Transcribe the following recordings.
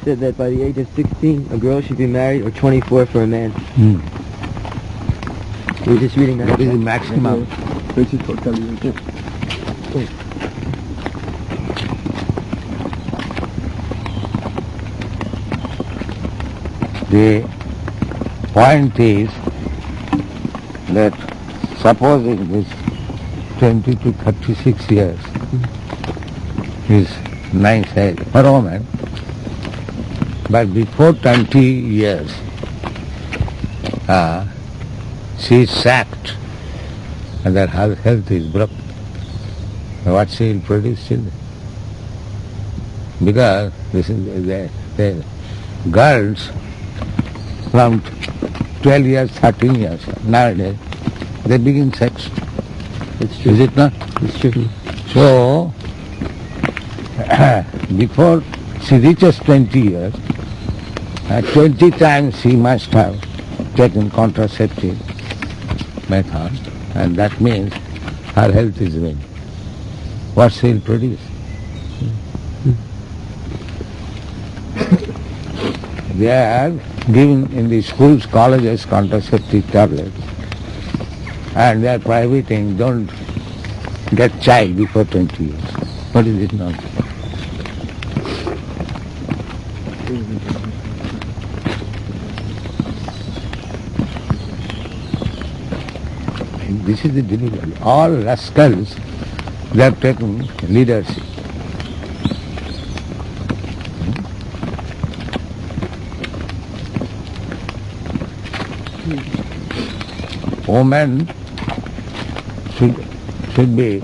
said that by the age of 16, a girl should be married, or 24 for a man. We were just reading that. That is the maximum. The point is that supposing this 20 to 36 years is nice age for a woman, but before 20 years she is sacked and her health is broken. What she will produce children? Because this is the girls from 12 years, 13 years, nowadays, they begin sex. It's true. Is it not? It's true. So, before she reaches 20 years, 20 times she must have taken contraceptive method, and that means her health is ruined. What she will produce? They are given in the schools, colleges, contraceptive tablets, and they are prohibiting, don't get child before 20 years. What is it now? This is the difficulty. All rascals, they have taken leadership. Women should be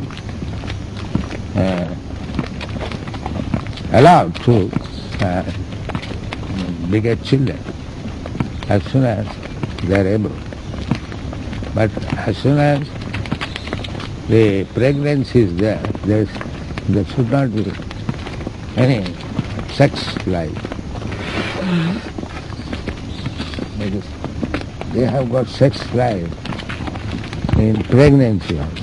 allowed to beget children as soon as they are able. But as soon as the pregnancy is there, there should not be any sex life. Because they have got sex life in pregnancy also.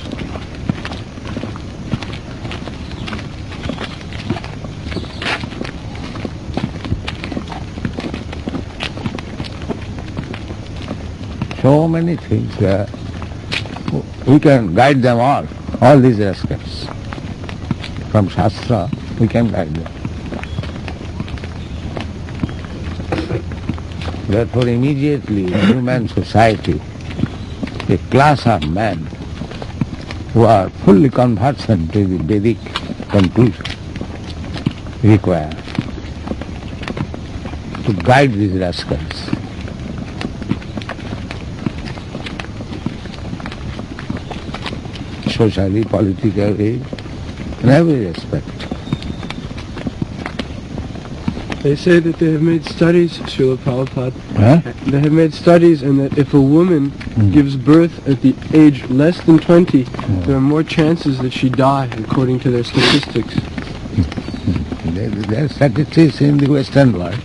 So many things. We can guide them all these rascals. From Shastra, we can guide them. Therefore, immediately in human society, a class of men who are fully conversant with the Vedic conclusion required to guide these rascals. Socially, politically, in every respect. They say that they have made studies, Srila Prabhupada. Huh? They have made studies, and that if a woman gives birth at the age less than 20, there are more chances that she die, according to their statistics. There are statistics in the Western world.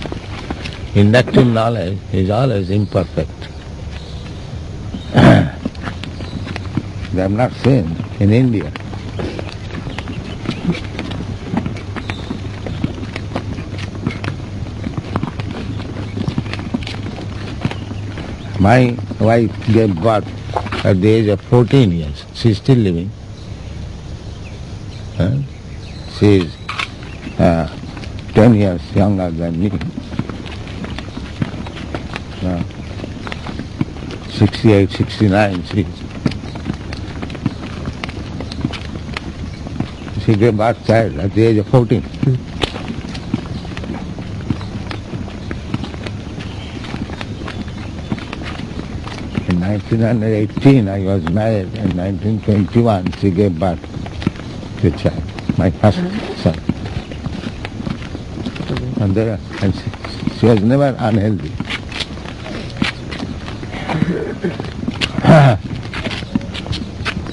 Inductive knowledge is always imperfect. They have not seen in India. My wife gave birth at the age of 14 years. She is still living. She is 10 years younger than me. 68, 69 she is. She gave birth child at the age of 14. In 1918 I was married. In 1921 she gave birth to a child, my first son. And she was never unhealthy.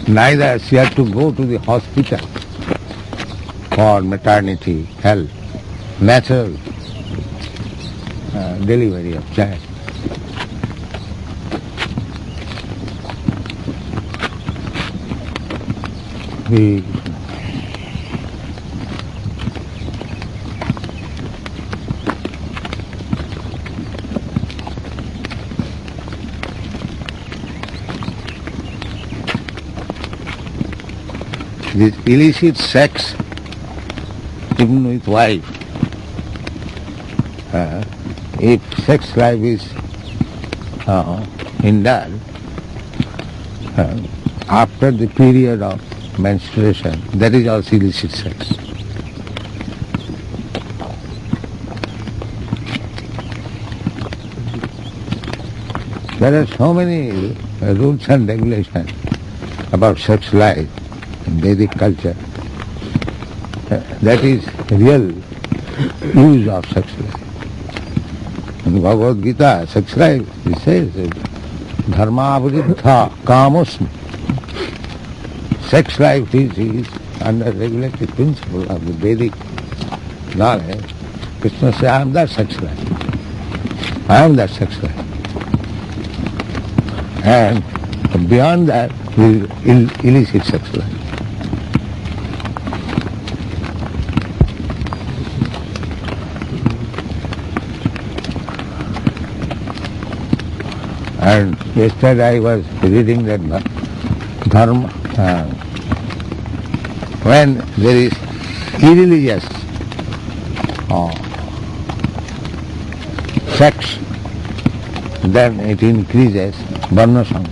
Neither she had to go to the hospital for maternity, health, natural delivery of child. this illicit sex, even with wife, if sex life is indulged, after the period of menstruation, that is also illicit sex. There are so many rules and regulations about sex life in Vedic culture. That is real use of sex life. In Bhagavad Gita, sex life, it says, dharma avriddha kamosmi. Sex life is under regulated principle of the Vedic knowledge. Krishna says, I am that sex life. I am that sex life. And beyond that is illicit sex life. And yesterday I was reading that dharma, when there is irreligious sex, then it increases varna sangha,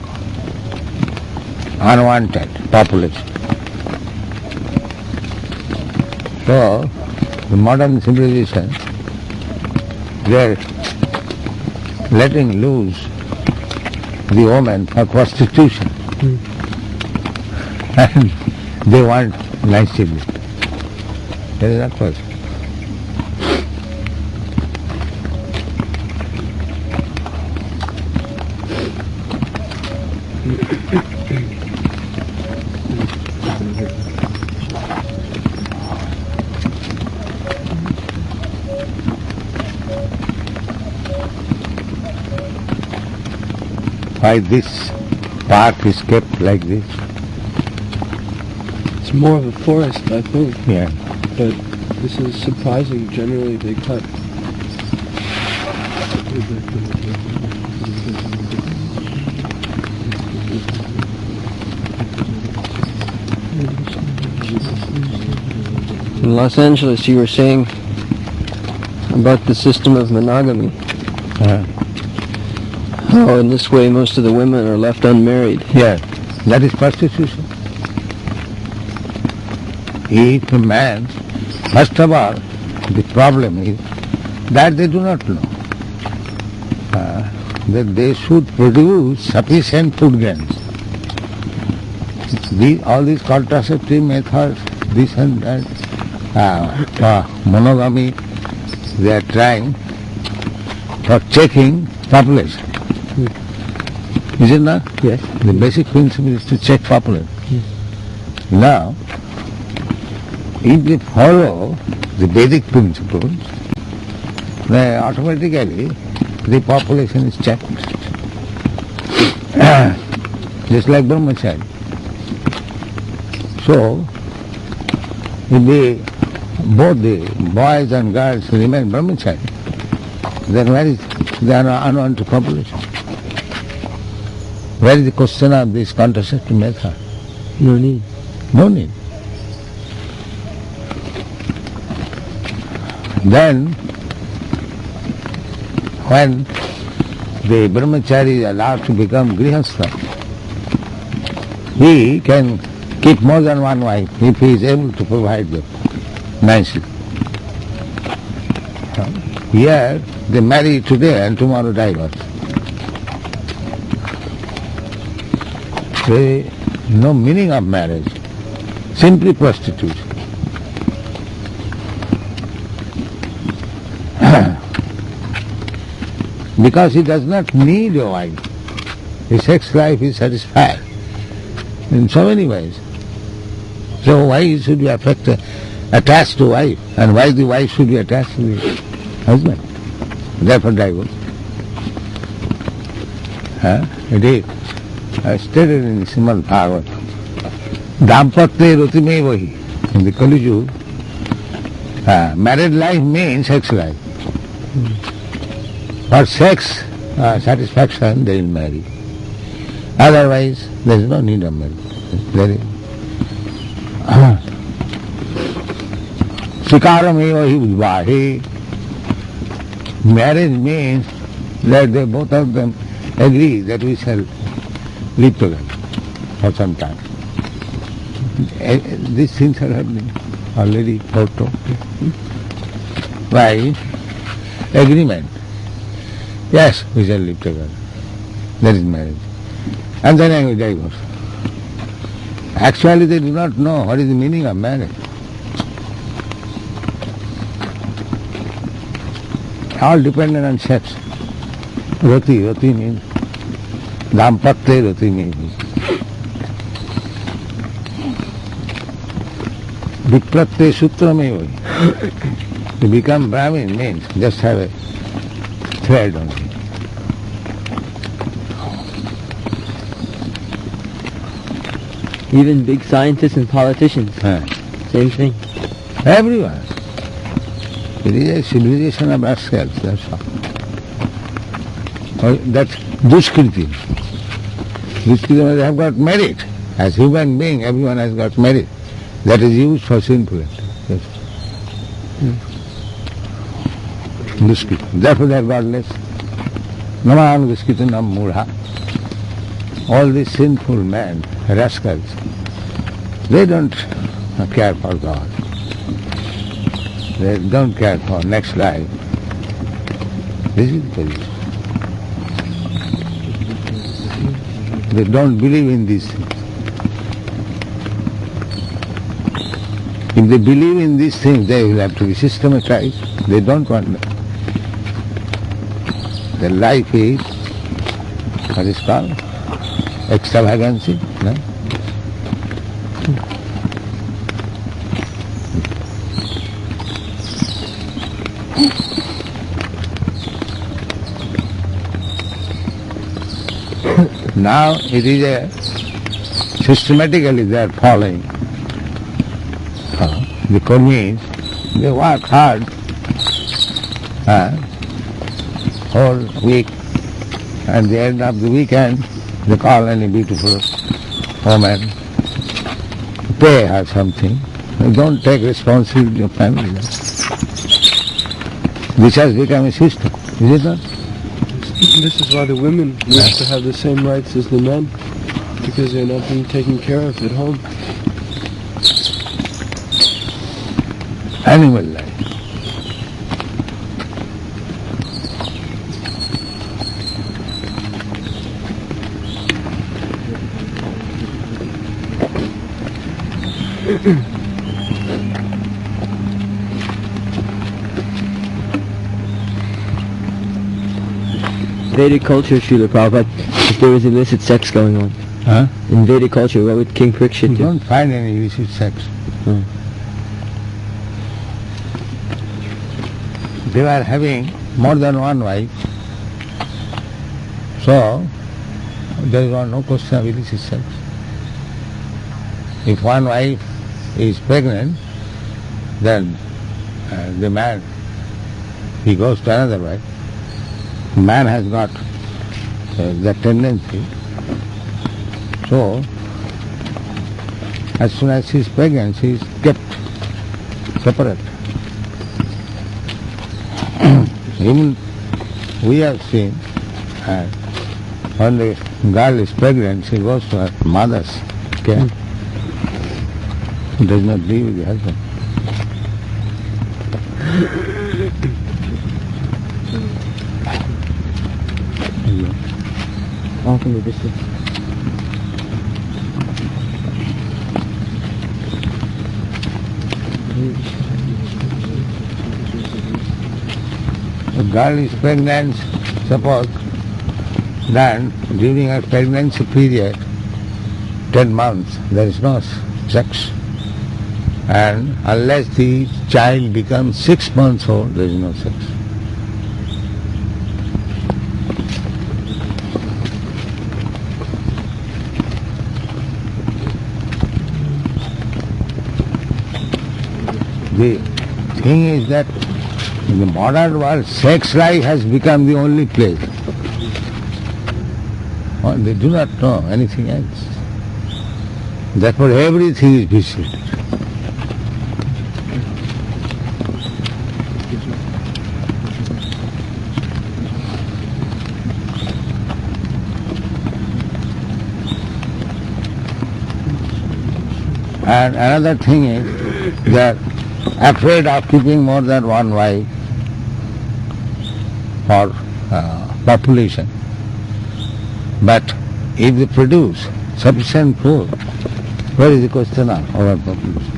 unwanted population. So, the modern civilization, they are letting loose the woman for prostitution. And they want nice children. That is not possible. Why this park is kept like this? It's more of a forest, I think. Yeah. But this is surprising. Generally, they cut. In Los Angeles, you were saying about the system of monogamy. How in this way most of the women are left unmarried. Yeah, that is prostitution. If a man, first of all, the problem is that they do not know that they should produce sufficient food grains. All these contraceptive methods, this and that, monogamy, they are trying for checking population. Is it not? Yes. The basic principle is to check population. Yes. Now, if they follow the Vedic principles, then automatically the population is checked. Just like brahmachari. So, if both the boys and girls remain brahmachari, then where is the unwanted population? Where is the question of this contraceptive method? No need. No need. Then, when the brahmachari is allowed to become grihastha, he can keep more than one wife if he is able to provide them nicely. Here, they marry today and tomorrow divorce. There is no meaning of marriage, simply prostitution. Because he does not need a wife. His sex life is satisfied in so many ways. So why he should be attached to wife, and why the wife should be attached to the husband? Therefore divorce. It is stated in Srimad Bhagavatam. Dampatya rotime vahi. In the Kali Yuga, married life means sex life. For sex satisfaction, they will marry. Otherwise, there is no need of marriage. Sikarameva hi udvahe. Marriage means that they both of them agree that we shall live together for some time. These things are happening already foretold. By agreement. Yes, we shall live together. That is marriage. And then we divorce. Actually they do not know what is the meaning of marriage. All dependent on sex. Rati means Dampatte Rati means. Vipratte Sutra means. To become Brahmin means just have a thread on it. Even big scientists and politicians, same thing. Everyone. It is a civilization of rascals, that's all. That's Duskriti. Duskriti, they have got merit. As human being, everyone has got merit. That is used for sinful act. Yes. Duskriti. Therefore they are godless. Naman Duskriti nam murha. All these sinful men, rascals, they don't care for God. They don't care for next life. This is the position. They don't believe in these things. If they believe in these things, they will have to be systematized. They don't want that. Their life is, what is called, extravagancy. No? Now it is a systematically they are following. The Kurmis, they work hard whole week, and the end of the weekend they call any beautiful woman, pay her something. They don't take responsibility of family. This has become a system, is it not? This is why the women wish to have the same rights as the men, because they're not being taken care of at home. Animal life. Vedic culture, Srila Prabhupada, if there was illicit sex going on. In Vedic culture, what would King Parikshit You do? don't find any illicit sex. They were having more than one wife, so there was no question of illicit sex. If one wife is pregnant, then the man, he goes to another wife. Man has got that tendency. So, as soon as she is pregnant, she is kept separate. Even we have seen when the girl is pregnant, she goes to her mother's care. She does not live with the husband. Off in the distance. A girl is pregnant, suppose, then during her pregnancy period, 10 months, there is no sex. And unless the child becomes 6 months old, there is no sex. The thing is that in the modern world, sex life has become the only place. They do not know anything else. Therefore everything is vitiated. And another thing is, they are afraid of keeping more than one wife for population. But if they produce sufficient food, where is the question of overpopulation?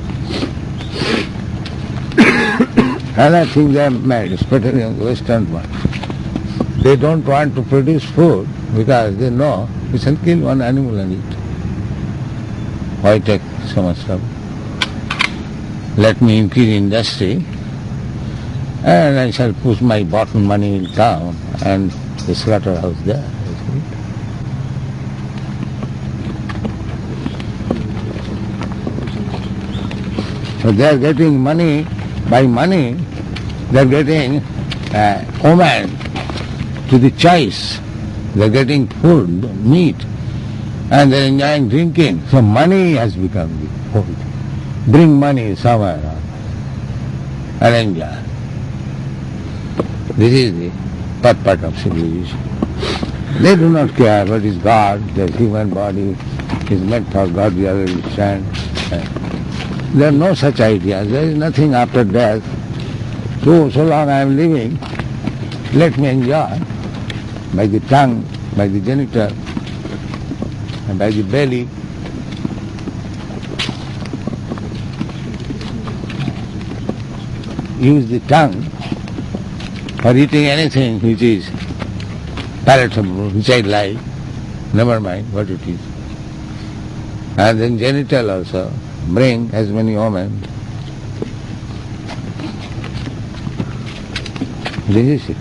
Another thing they have made, especially in the Western world, they don't want to produce food because they know we shall kill one animal and eat. Why take so much trouble? Let me increase industry and I shall push my bottom money in town and the slaughterhouse there. So they are getting money, by money they are getting woman to the choice. They are getting food, meat, and they are enjoying drinking. So money has become the whole thing. Bring money somewhere and enjoy. This is the third part of civilization. They do not care what is God, the human body is meant for God, we already stand. There are no such ideas. There is nothing after death. So long I am living, let me enjoy by the tongue, by the genital, and by the belly. Use the tongue for eating anything which is palatable, which I like, never mind what it is. And then genital also, bring as many women. This is it.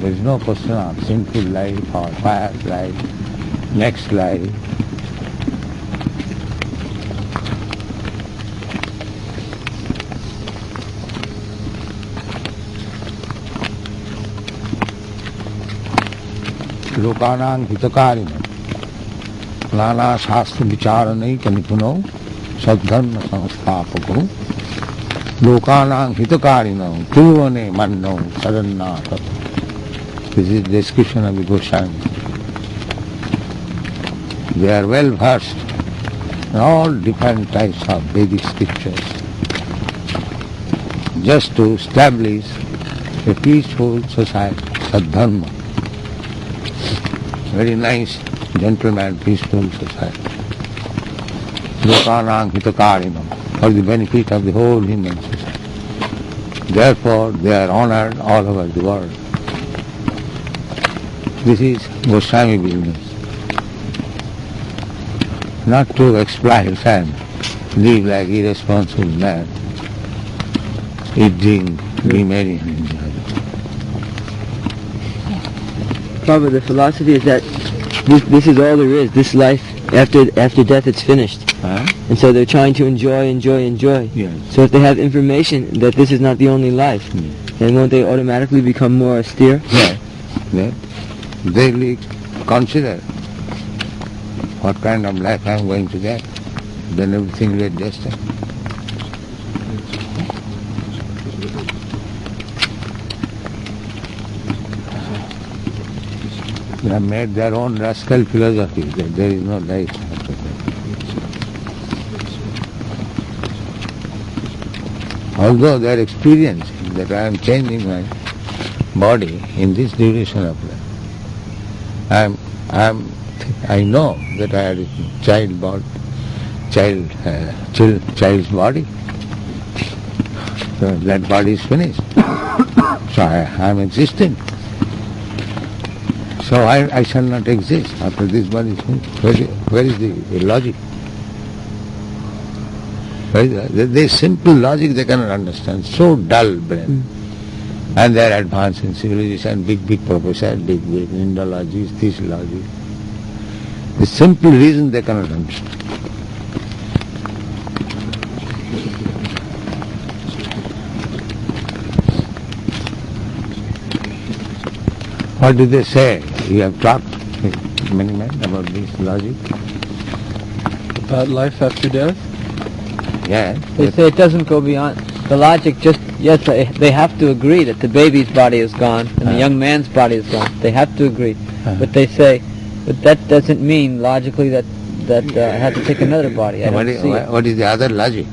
There is no question of sinful life or fire life, next life. लोकानां हितकारिणो नाना शास्त्र विचारणैक निपुणो सद्धर्म संस्थापको लोकानां हितकारिणो त्रिभुवने मन्नो शरण्नाथ. This is the description of the Goswami. They are well versed in all different types of Vedic scriptures just to establish a peaceful society, sadharma. Very nice, gentleman, peaceful society. Lokanang hitakarinam, for the benefit of the whole human society. Therefore, they are honored all over the world. This is Goswami business. Not to exploit and live like irresponsible man, eat, drink, be merry and enjoy. Prabhupada, the philosophy is that this is all there is. This life, after death, it's finished. And so they're trying to enjoy. Yes. So if they have information that this is not the only life, then won't they automatically become more austere? Yes. They consider what kind of life I am going to get. Then everything will be adjusted. They have made their own rascal philosophy that there is no life after death. Although they are experiencing that I am changing my body in this duration of life, I know that I had a child's body. So that body is finished. So I am existing. So I shall not exist after this body is finished. Where is the logic? This simple logic they cannot understand. So dull brain. And they are advanced in civilization, big professors, big Indologists, this logic. The simple reason they cannot understand. What do they say? You have talked with many men about this logic. About life after death? Yes. They say it doesn't go beyond the logic. Just yes, they have to agree that the baby's body is gone and the young man's body is gone. They have to agree, but they say, but that doesn't mean logically that I have to take another body. I don't see it. What is the other logic?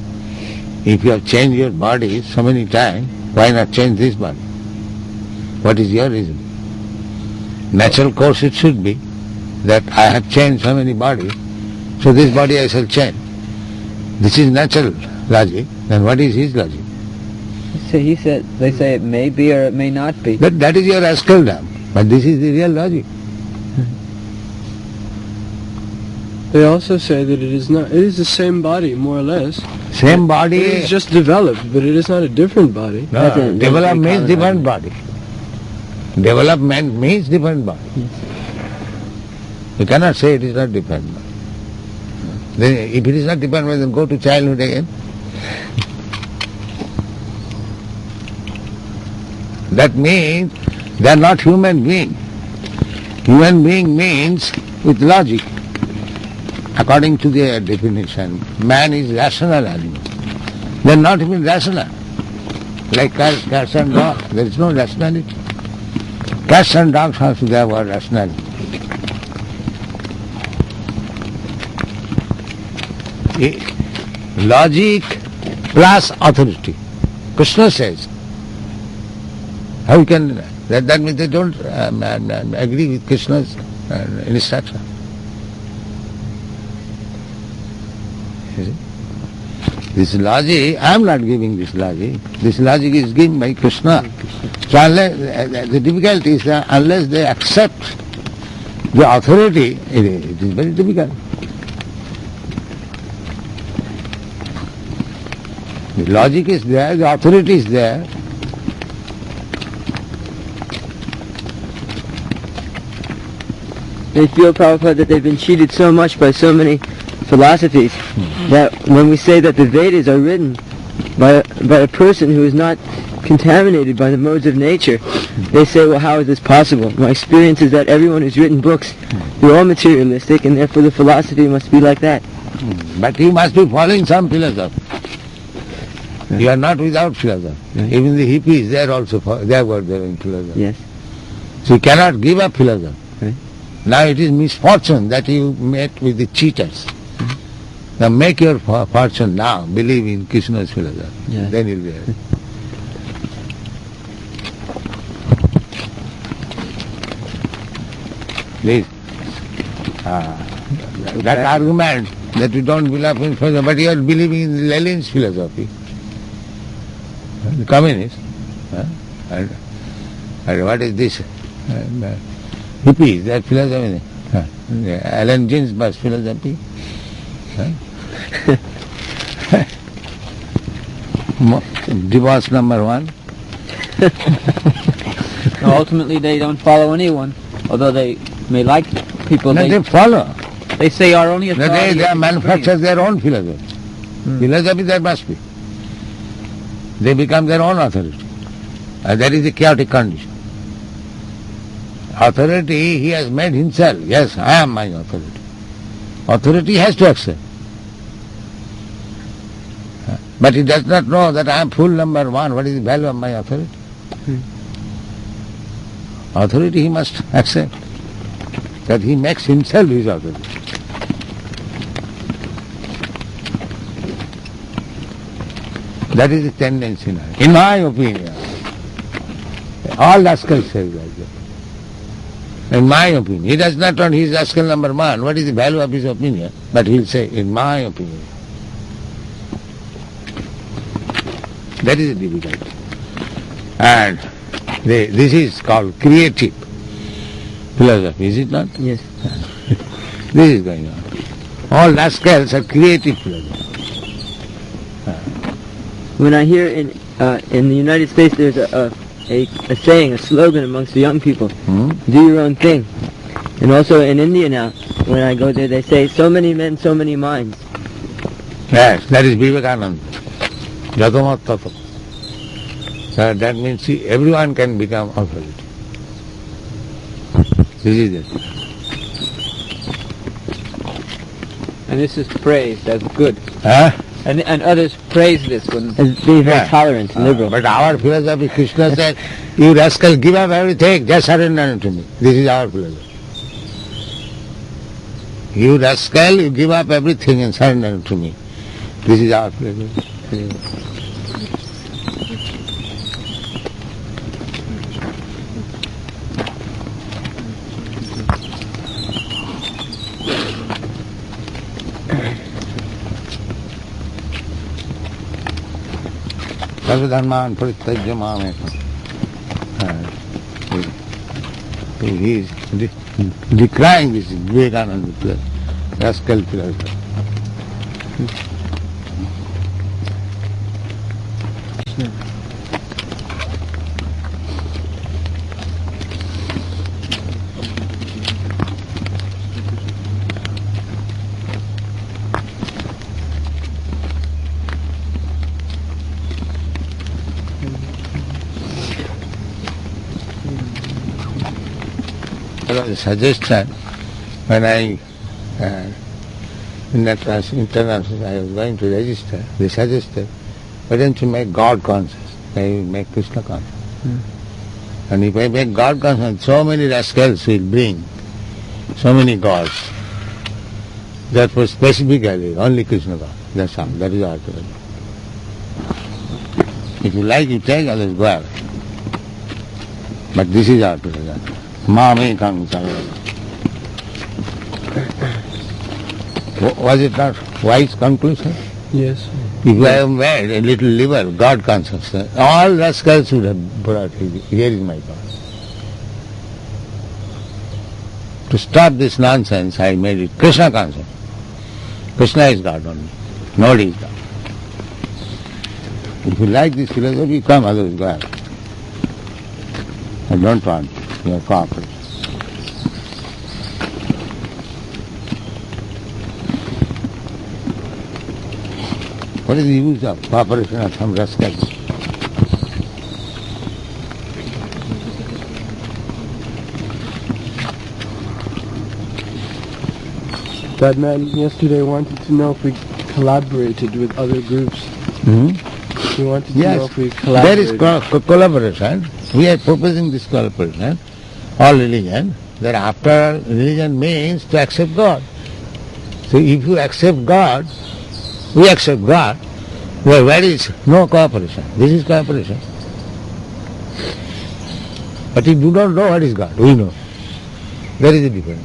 If you have changed your body so many times, why not change this body? What is your reason? Natural course it should be that I have changed so many bodies, so this body I shall change. This is natural logic. Then what is his logic? They say it may be or it may not be. That is your rascaldom. But this is the real logic. They also say that it is not. It is the same body, more or less. Same body. It is just developed, but it is not a different body. No, develop means different body. Development means different body. You cannot say it is not different body. Then if it is not different body, then go to childhood again. That means they are not human being. Human being means with logic. According to their definition, man is rational animal. They are not even rational. Like cats and dogs, there is no rationality. Cats and dogs also they have rationality. Logic plus authority. Krishna says. How you can, that means they don't agree with Krishna's instruction. This logic, I am not giving this logic. This logic is given by Krishna. So unless, the difficulty is that unless they accept the authority, it is very difficult. The logic is there, the authority is there. They feel, Prabhupada, that they've been cheated so much by so many philosophies that when we say that the Vedas are written by a person who is not contaminated by the modes of nature, they say, well, how is this possible? My experience is that everyone who's written books, they're all materialistic, and therefore the philosophy must be like that. But you must be following some philosophy. You are not without philosophy. Even the hippies, they are also they were in philosophy. Yes. So you cannot give up philosophy. Now it is misfortune that you met with the cheaters. Now make your fortune now. Believe in Krishna's philosophy. Yes. Then you'll be happy. Please. That argument that you don't believe in philosophy, but you are believing in Lenin's philosophy. The communist. And what is this? Hippies, that philosophy. Alan Ginsberg's philosophy. Divorce number one. Ultimately, they don't follow anyone, although they may like people. No, they follow. They say our only authority. They manufacture their own philosophy. Philosophy there must be. They become their own authority. That is a chaotic condition. Authority he has made himself. Yes, I am my authority. Authority has to accept. But he does not know that I am full number one. What is the value of my authority? Authority he must accept. That he makes himself his authority. That is the tendency now. In my opinion, all rascals say like that. In my opinion, he does not want his rascal number one. What is the value of his opinion? But he will say, in my opinion. That is the difficulty. And this is called creative philosophy, is it not? Yes. This is going on. All rascals are creative philosophers. When I hear in the United States there's a saying, a slogan amongst the young people, do your own thing. And also in India now, when I go there, they say, so many men, so many minds. Yes, that is Vivekananda. Jatamat tato. So that means see, everyone can become authority. This is it. And this is praised as good. Huh? And others praise this when As being very Yeah. tolerant and liberal. But our philosophy, Krishna said, you rascal, give up everything, just surrender to me. This is our philosophy. You rascal, you give up everything and surrender to me. This is our philosophy. Sarvadharman parityajya mamekam. He is decrying this Vivekananda rascal philosophy. There was a suggestion when I, in that international, I was going to register, they suggested, why don't you make God conscious? Why you make Krishna conscious? And if I make God conscious, so many rascals will bring, so many gods. That was specifically only Krishna God. That's all. That is our philosophy. If you like, you take, others go away. But this is our philosophy. Mamekam sarvadharman. Was it not wise conclusion? Yes. If I have made a little liver, God consciousness, all rascals would have brought it. Here is my God. To stop this nonsense, I made it Krishna conscious. Krishna is God only. Nobody is God. If you like this philosophy, come, others go ahead. I don't want your cooperation. What is the use of cooperation of some rascals? That man yesterday wanted to know if we collaborated with other groups. He wanted to know if we There collaborated. is collaboration. We are proposing this collaboration. All religion, that after religion means to accept God. So if you accept God, we accept God, well, where is no cooperation? This is cooperation. But you do not know what is God, we know. There is a difference.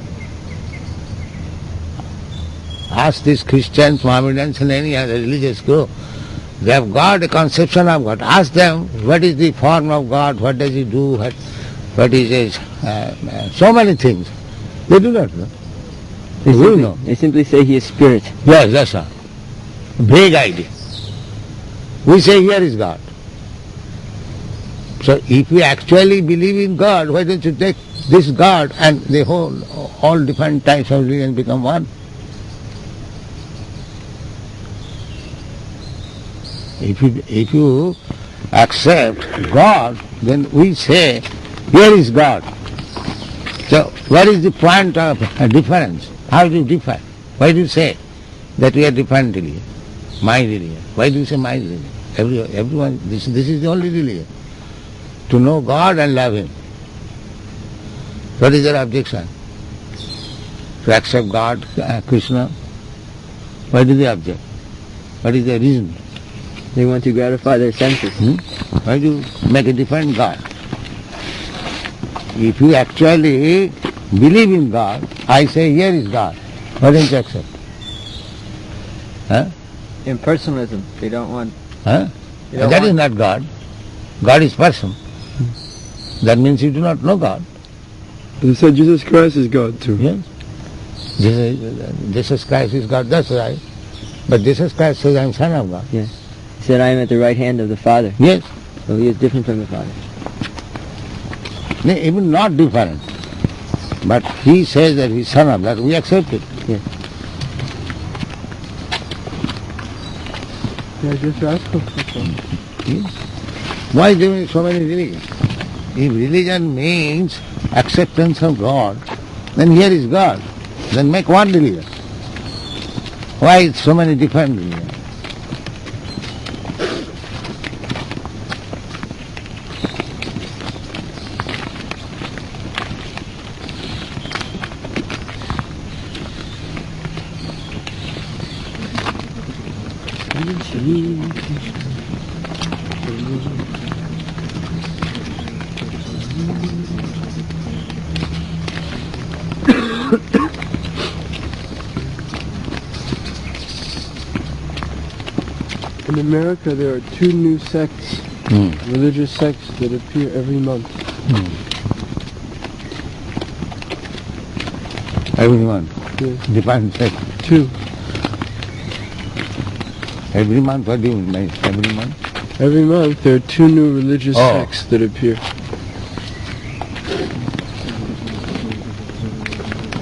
Ask these Christians, Mohammedans and any other religious group, they have got a conception of God. Ask them, what is the form of God, what does he do, what is his, so many things. They do not know. We know. They simply say he is spirit. Yes, that's all. Vague idea. We say here is God. So if we actually believe in God, why don't you take this God and the all different types of religion become one? If you accept God, then we say, here is God. So what is the point of difference? How do you differ? Why do you say that we are different religion? My religion. Why do you say my religion? Everyone, this is the only religion. To know God and love Him. What is their objection? To accept God, Krishna. Why do they object? What is their reason? They want to gratify their senses. Why do you make a different God? If you actually believe in God, I say here is God. Why don't you accept? Huh? impersonalism. They don't want. Huh? You don't That want- is not God. God is person. That means you do not know God. They said Jesus Christ is God too. Yes? Jesus Christ is God, that's right. But Jesus Christ says, I am Son of God. He said, I am at the right hand of the Father. Yes? So he is different from the Father. No, even not different. But he says that he is Son of God. We accept it. Yeah, just ask him. Yes? Why there are so many religions? If religion means acceptance of God, then here is God. Then make one religion. Why so many different religions? In America, there are 2 new sects, religious sects, that appear every month. Every month? Yes. Different sect? 2. Every month? What do you mean every month? Every month, there are 2 new religious sects that appear.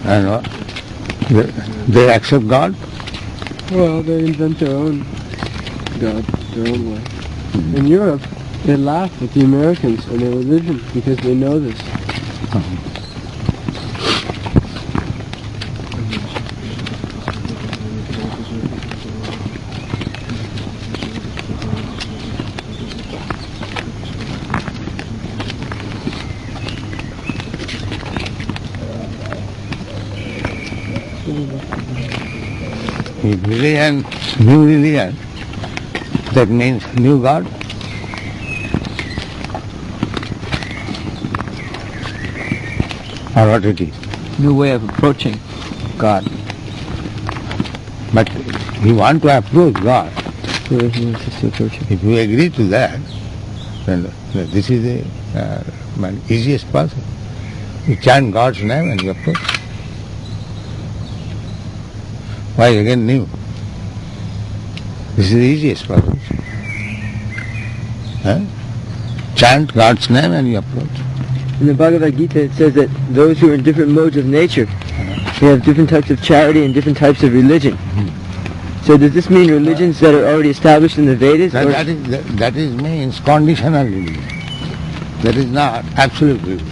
And what? They accept God? Well, they invent their own God, their own way. In Europe, they laugh at the Americans and their religion because they know this. Religion, new religion, that means new God? Or what it is? New way of approaching God. But you want to approach God. The way he wants us to approach him. If you agree to that, then this is the easiest process. You chant God's name and you approach. Why again new? This is the easiest process. Chant God's name and you approach. In the Bhagavad Gita it says that those who are in different modes of nature, they have different types of charity and different types of religion. So does this mean religions that are already established in the Vedas? That means conditional religion. That is not absolute religion.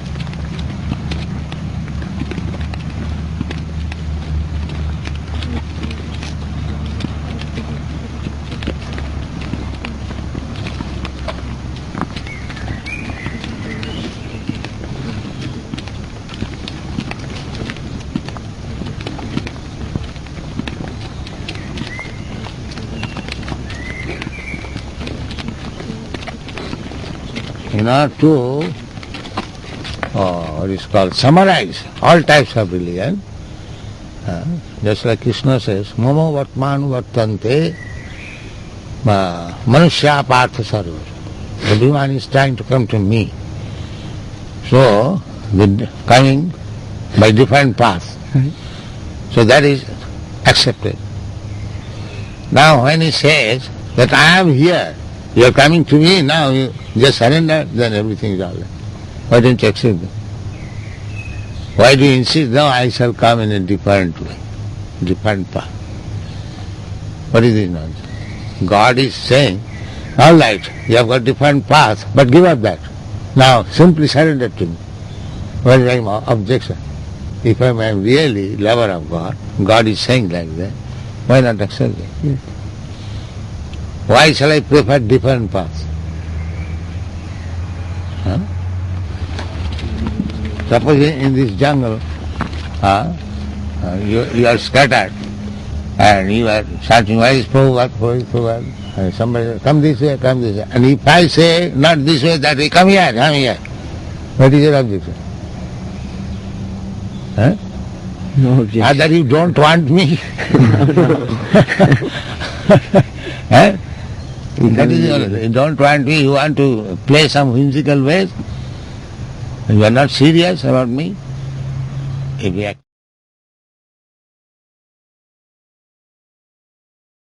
In order to, what is called, summarize all types of religion, just like Krishna says, Mamo Vatmanu Vartante Manushya Partha Sarva. Everyone is trying to come to me. So, coming by different paths. So that is accepted. Now when he says that I am here, you are coming to me, now you just surrender, then everything is all right. Why don't you accept that? Why do you insist, no, I shall come in a different way, different path? What is this nonsense? God is saying, all right, you have got different paths, but give up that. Now simply surrender to me. What is my objection? If I am really lover of God, God is saying like that, why not accept it? Yes. Why shall I prefer different paths? Suppose in this jungle, you are scattered and you are shouting, why is Prabhupada, why is Prabhupada? And somebody says, come this way, come this way. And if I say, not this way, that way, come here, come here. What is your objection? No objection. That you don't want me? That is your, you don't want me, you want to play some whimsical ways? You are not serious about me? If you